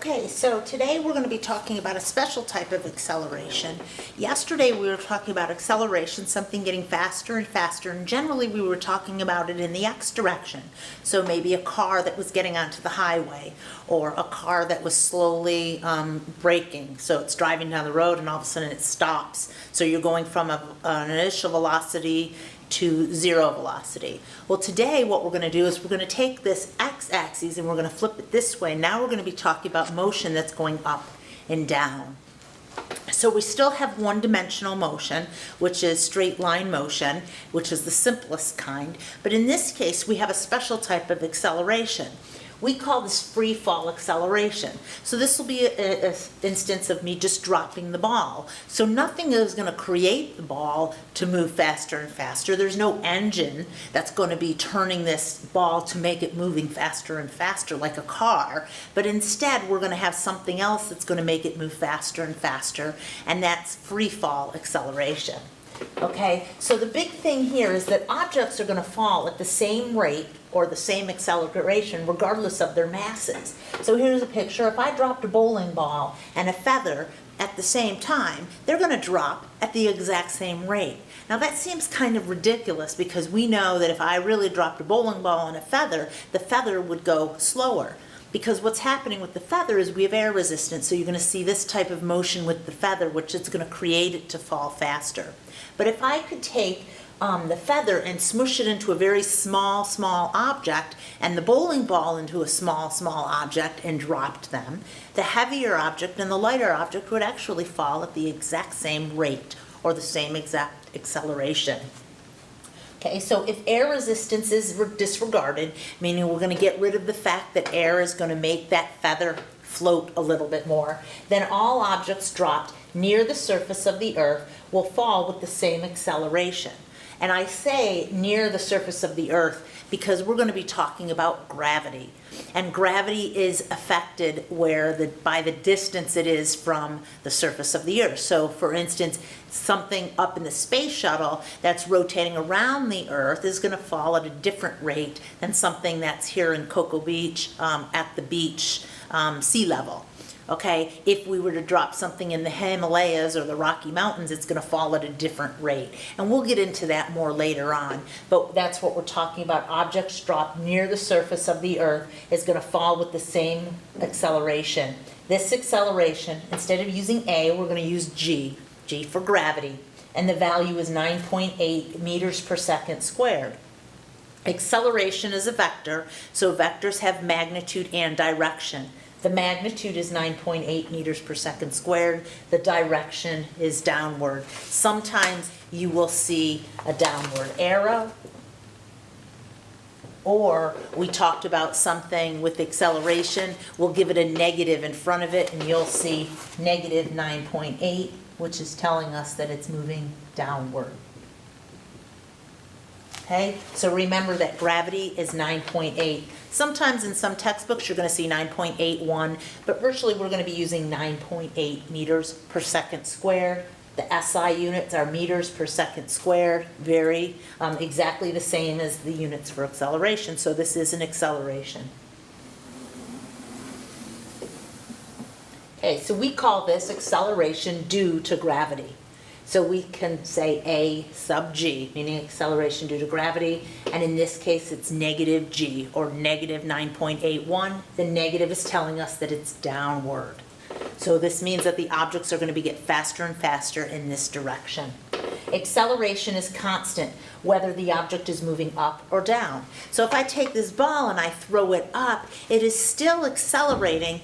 Okay, so today we're going to be talking about a special type of acceleration. Yesterday we were talking about acceleration, something getting faster and faster, and generally we were talking about it in the x direction. So maybe a car that was getting onto the highway, or a car that was slowly braking. So it's driving down the road and all of a sudden it stops. So you're going from an initial velocity to zero velocity. Well, today what we're going to do is we're going to take this x-axis and we're going to flip it this way. Now we're going to be talking about motion that's going up and down. So we still have one-dimensional motion, which is straight line motion, which is the simplest kind. But in this case, we have a special type of acceleration. We call this free fall acceleration. So this will be an instance of me just dropping the ball. So nothing is going to create the ball to move faster and faster. There's no engine that's going to be turning this ball to make it moving faster and faster like a car. But instead, we're going to have something else that's going to make it move faster and faster, and that's free fall acceleration. Okay, so the big thing here is that objects are going to fall at the same rate or the same acceleration regardless of their masses. So here's a picture. If I dropped a bowling ball and a feather at the same time, they're going to drop at the exact same rate. Now that seems kind of ridiculous because we know that if I really dropped a bowling ball and a feather, the feather would go slower. Because what's happening with the feather is we have air resistance, so you're going to see this type of motion with the feather, which is going to create it to fall faster. But if I could take the feather and smush it into a very small object, and the bowling ball into a small object and dropped them, the heavier object and the lighter object would actually fall at the exact same rate or the same exact acceleration. Okay, so if air resistance is disregarded, meaning we're going to get rid of the fact that air is going to make that feather float a little bit more, then all objects dropped near the surface of the earth will fall with the same acceleration. And I say near the surface of the earth because we're going to be talking about gravity. And gravity is affected by the distance it is from the surface of the earth. So for instance, something up in the space shuttle that's rotating around the earth is going to fall at a different rate than something that's here in Cocoa Beach at the beach sea level. Okay, if we were to drop something in the Himalayas or the Rocky Mountains, it's going to fall at a different rate. And we'll get into that more later on. But that's what we're talking about. Objects dropped near the surface of the earth is going to fall with the same acceleration. This acceleration, instead of using A, we're going to use G for gravity. And the value is 9.8 meters per second squared. Acceleration is a vector, so vectors have magnitude and direction. The magnitude is 9.8 meters per second squared. The direction is downward. Sometimes you will see a downward arrow, or we talked about something with acceleration. We'll give it a negative in front of it, and you'll see negative 9.8, which is telling us that it's moving downward. Okay, so remember that gravity is 9.8. Sometimes in some textbooks you're going to see 9.81, but virtually we're going to be using 9.8 meters per second squared. The SI units are meters per second squared, very exactly the same as the units for acceleration, so this is an acceleration. Okay, so we call this acceleration due to gravity. So we can say A sub G, meaning acceleration due to gravity, and in this case it's negative G, or negative 9.81. The negative is telling us that it's downward. So this means that the objects are going to get faster and faster in this direction. Acceleration is constant, whether the object is moving up or down. So if I take this ball and I throw it up, it is still accelerating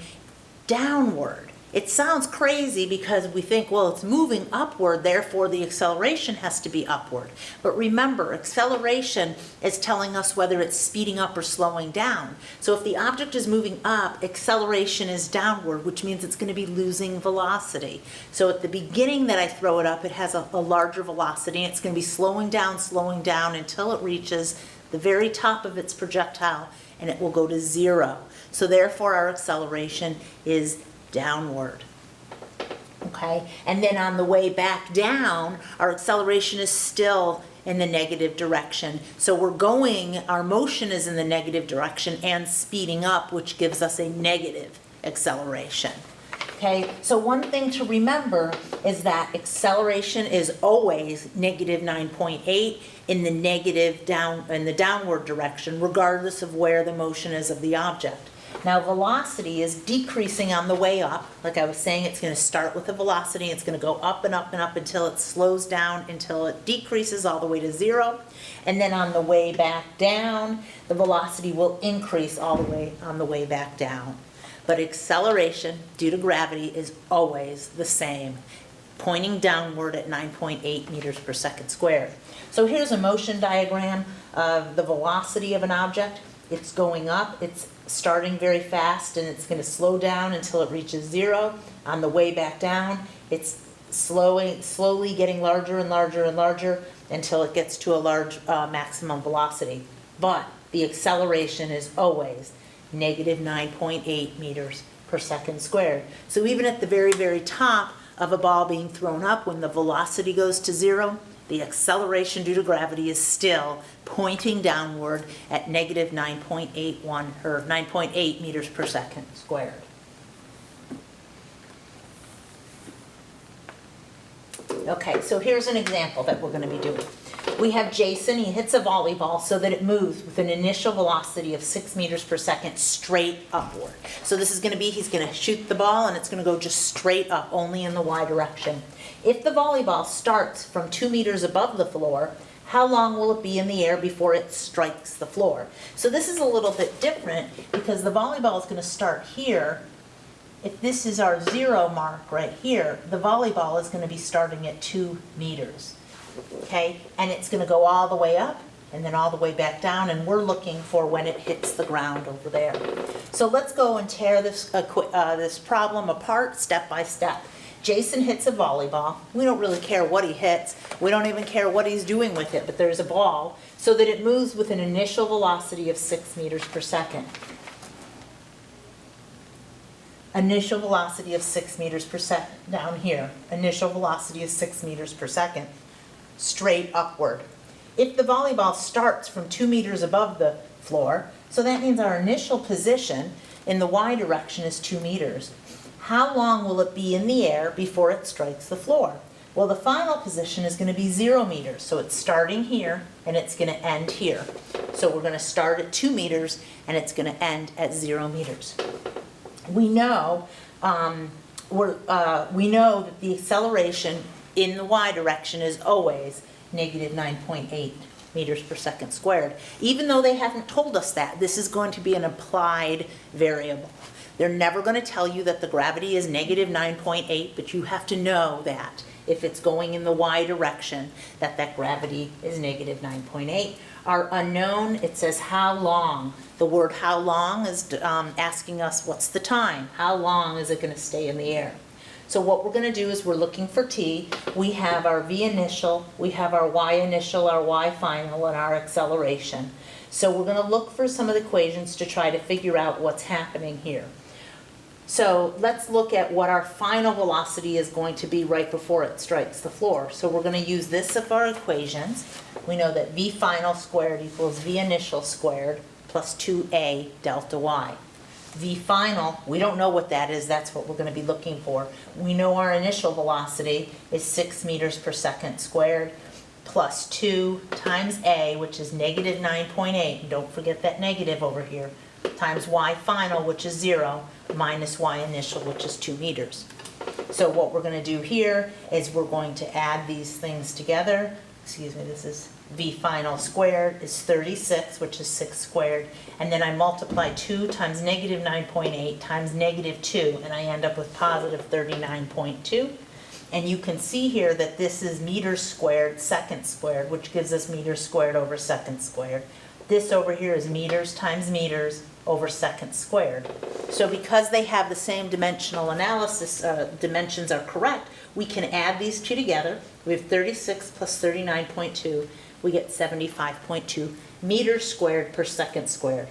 downward. It sounds crazy because we think, well, it's moving upward, therefore the acceleration has to be upward. But remember, acceleration is telling us whether it's speeding up or slowing down. So if the object is moving up, acceleration is downward, which means it's going to be losing velocity. So at the beginning that I throw it up, it has a larger velocity, and it's going to be slowing down until it reaches the very top of its projectile, and it will go to zero. So therefore our acceleration is downward. Okay, and then on the way back down, our acceleration is still in the negative direction. So our motion is in the negative direction and speeding up, which gives us a negative acceleration. Okay, so one thing to remember is that acceleration is always negative 9.8 in the downward direction, regardless of where the motion is of the object. Now, velocity is decreasing on the way up. Like I was saying, it's going to start with a velocity. It's going to go up and up and up until it slows down, until it decreases all the way to 0. And then on the way back down, the velocity will increase all the way on the way back down. But acceleration due to gravity is always the same, pointing downward at 9.8 meters per second squared. So here's a motion diagram of the velocity of an object. It's going up, it's starting very fast, and it's going to slow down until it reaches 0. On the way back down, it's slowly getting larger and larger and larger until it gets to a large maximum velocity. But the acceleration is always negative 9.8 meters per second squared. So even at the very, very top of a ball being thrown up, when the velocity goes to 0, the acceleration due to gravity is still pointing downward at negative 9.81 or 9.8 meters per second squared. Okay, so here's an example that we're going to be doing. We have Jason, he hits a volleyball so that it moves with an initial velocity of 6 meters per second straight upward. So this is going to be, he's going to shoot the ball and it's going to go just straight up, only in the y direction. If the volleyball starts from 2 meters above the floor, how long will it be in the air before it strikes the floor? So this is a little bit different because the volleyball is going to start here. If this is our 0 mark right here, the volleyball is going to be starting at 2 meters. Okay, and it's going to go all the way up and then all the way back down, and we're looking for when it hits the ground over there. So let's go and tear this problem apart step by step. Jason hits a volleyball. We don't really care what he hits. We don't even care what he's doing with it, but there's a ball so that it moves with an initial velocity of 6 meters per second. Initial velocity of 6 meters per second down here. Initial velocity of 6 meters per second. Straight upward. If the volleyball starts from 2 meters above the floor, so that means our initial position in the y direction is 2 meters. How long will it be in the air before it strikes the floor? Well, the final position is going to be 0 meters. So it's starting here and it's going to end here. So we're going to start at 2 meters and it's going to end at 0 meters. We know that the acceleration in the y direction is always negative 9.8 meters per second squared. Even though they haven't told us that, this is going to be an applied variable. They're never going to tell you that the gravity is negative 9.8, but you have to know that if it's going in the y direction, that gravity is negative 9.8. Our unknown, it says how long. The word how long is asking us what's the time. How long is it going to stay in the air? So what we're going to do is we're looking for t. We have our v initial, we have our y initial, our y final, and our acceleration. So we're going to look for some of the equations to try to figure out what's happening here. So let's look at what our final velocity is going to be right before it strikes the floor. So we're going to use this of our equations. We know that v final squared equals v initial squared plus 2a delta y. V final, we don't know what that is. That's what we're going to be looking for. We know our initial velocity is 6 meters per second squared plus 2 times a, which is negative 9.8. And don't forget that negative over here, times y final, which is 0, minus y initial, which is 2 meters. So what we're going to do here is we're going to add these things together. Excuse me, this is v final squared is 36, which is 6 squared. And then I multiply 2 times negative 9.8 times negative 2, and I end up with positive 39.2. And you can see here that this is meters squared, second squared, which gives us meters squared over second squared. This over here is meters times meters over second squared. So because they have the same dimensional analysis, dimensions are correct, we can add these two together. We have 36 plus 39.2. We get 75.2 meters squared per second squared.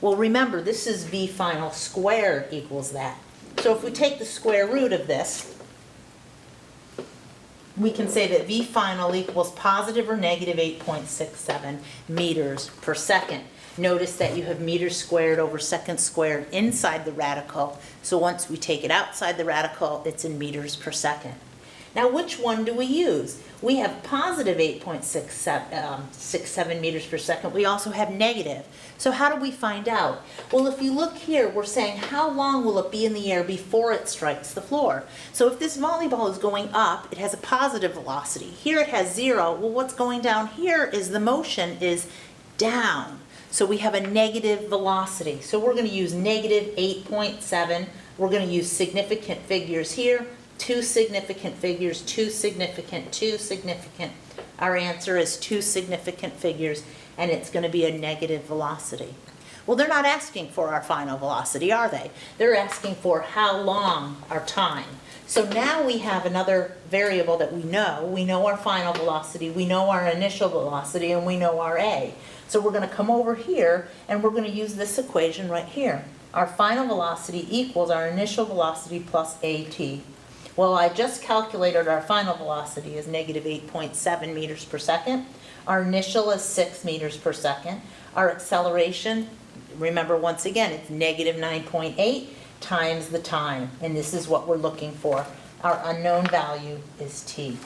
Well, remember, this is v final squared equals that. So if we take the square root of this, we can say that v final equals positive or negative 8.67 meters per second. Notice that you have meters squared over seconds squared inside the radical. So once we take it outside the radical, it's in meters per second. Now, which one do we use? We have positive 8.67 meters per second. We also have negative. So how do we find out? Well, if you look here, we're saying how long will it be in the air before it strikes the floor? So if this volleyball is going up, it has a positive velocity. Here it has 0. Well, what's going down here is the motion is down. So we have a negative velocity. So we're going to use negative 8.7. We're going to use significant figures here. 2 significant figures, 2 significant, 2 significant. Our answer is 2 significant figures, and it's going to be a negative velocity. Well, they're not asking for our final velocity, are they? They're asking for how long, our time. So now we have another variable that we know. We know our final velocity, we know our initial velocity, and we know our A. So we're going to come over here, and we're going to use this equation right here. Our final velocity equals our initial velocity plus AT. Well, I just calculated our final velocity is negative 8.7 meters per second. Our initial is 6 meters per second. Our acceleration, remember once again, it's negative 9.8 times the time. And this is what we're looking for. Our unknown value is t.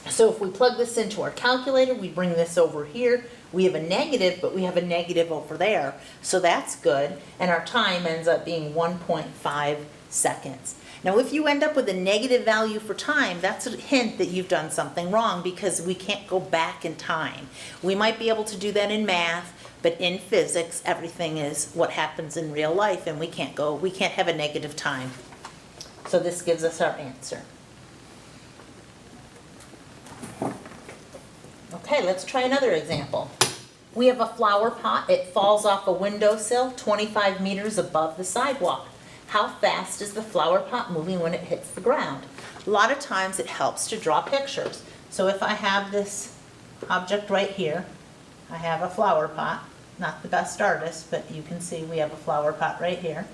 So if we plug this into our calculator, we bring this over here. We have a negative, but we have a negative over there. So that's good. And our time ends up being 1.5 seconds. Now, if you end up with a negative value for time, that's a hint that you've done something wrong because we can't go back in time. We might be able to do that in math, but in physics, everything is what happens in real life, and we can't have a negative time. So this gives us our answer. Okay, let's try another example. We have a flower pot. It falls off a windowsill 25 meters above the sidewalk. How fast is the flower pot moving when it hits the ground? A lot of times it helps to draw pictures. So if I have this object right here, I have a flower pot. Not the best artist, but you can see we have a flower pot right here.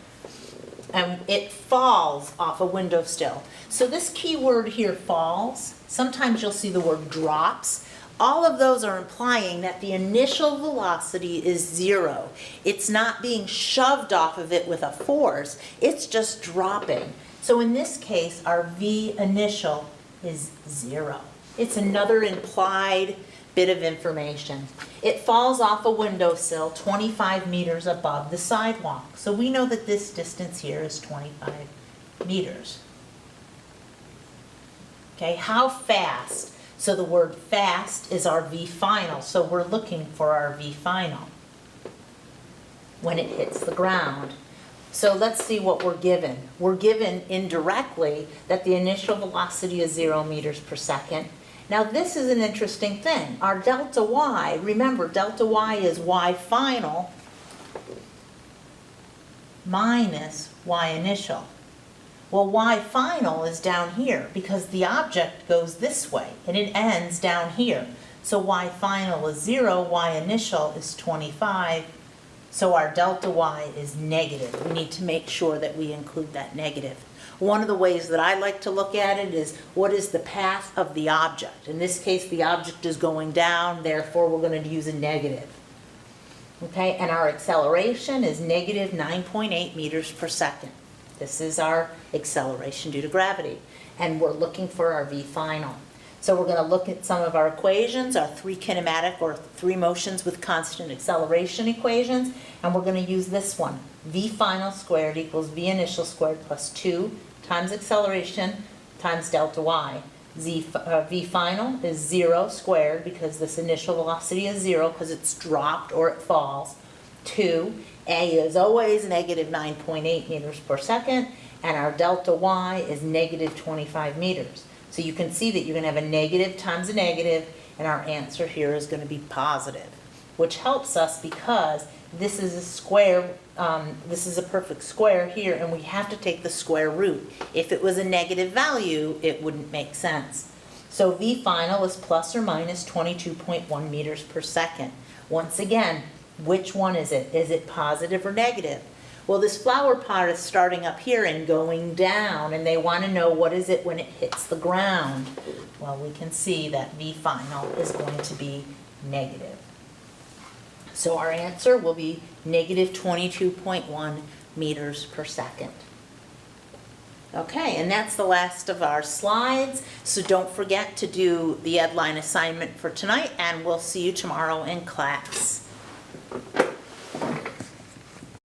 And it falls off a windowsill. So this key word here, falls, sometimes you'll see the word drops. All of those are implying that the initial velocity is 0. It's not being shoved off of it with a force, it's just dropping. So in this case, our V initial is 0. It's another implied bit of information. It falls off a windowsill 25 meters above the sidewalk. So we know that this distance here is 25 meters. Okay, how fast? So the word fast is our V final. So we're looking for our V final when it hits the ground. So let's see what we're given. We're given indirectly that the initial velocity is 0 meters per second. Now this is an interesting thing. Our delta y, remember delta y is y final minus y initial. Well, y final is down here because the object goes this way and it ends down here. So y final is 0, y initial is 25, so our delta y is negative. We need to make sure that we include that negative. One of the ways that I like to look at it is what is the path of the object. In this case, the object is going down, therefore we're going to use a negative. Okay, and our acceleration is negative 9.8 meters per second. This is our acceleration due to gravity, and we're looking for our V final. So we're going to look at some of our equations, our 3 kinematic or 3 motions with constant acceleration equations, and we're going to use this one. V final squared equals V initial squared plus 2 times acceleration times delta y. V final is 0 squared because this initial velocity is 0 because it's dropped or it falls. 2. A is always negative 9.8 meters per second, and our delta y is negative 25 meters. So you can see that you're going to have a negative times a negative, and our answer here is going to be positive, which helps us because this is a square, this is a perfect square here, and we have to take the square root. If it was a negative value, it wouldn't make sense. So V final is plus or minus 22.1 meters per second. Once again, which one is it? Is it positive or negative? Well, this flower pot is starting up here and going down, and they want to know what is it when it hits the ground. Well, we can see that V final is going to be negative. So our answer will be negative 22.1 meters per second. Okay, and that's the last of our slides. So don't forget to do the Edline assignment for tonight, and we'll see you tomorrow in class.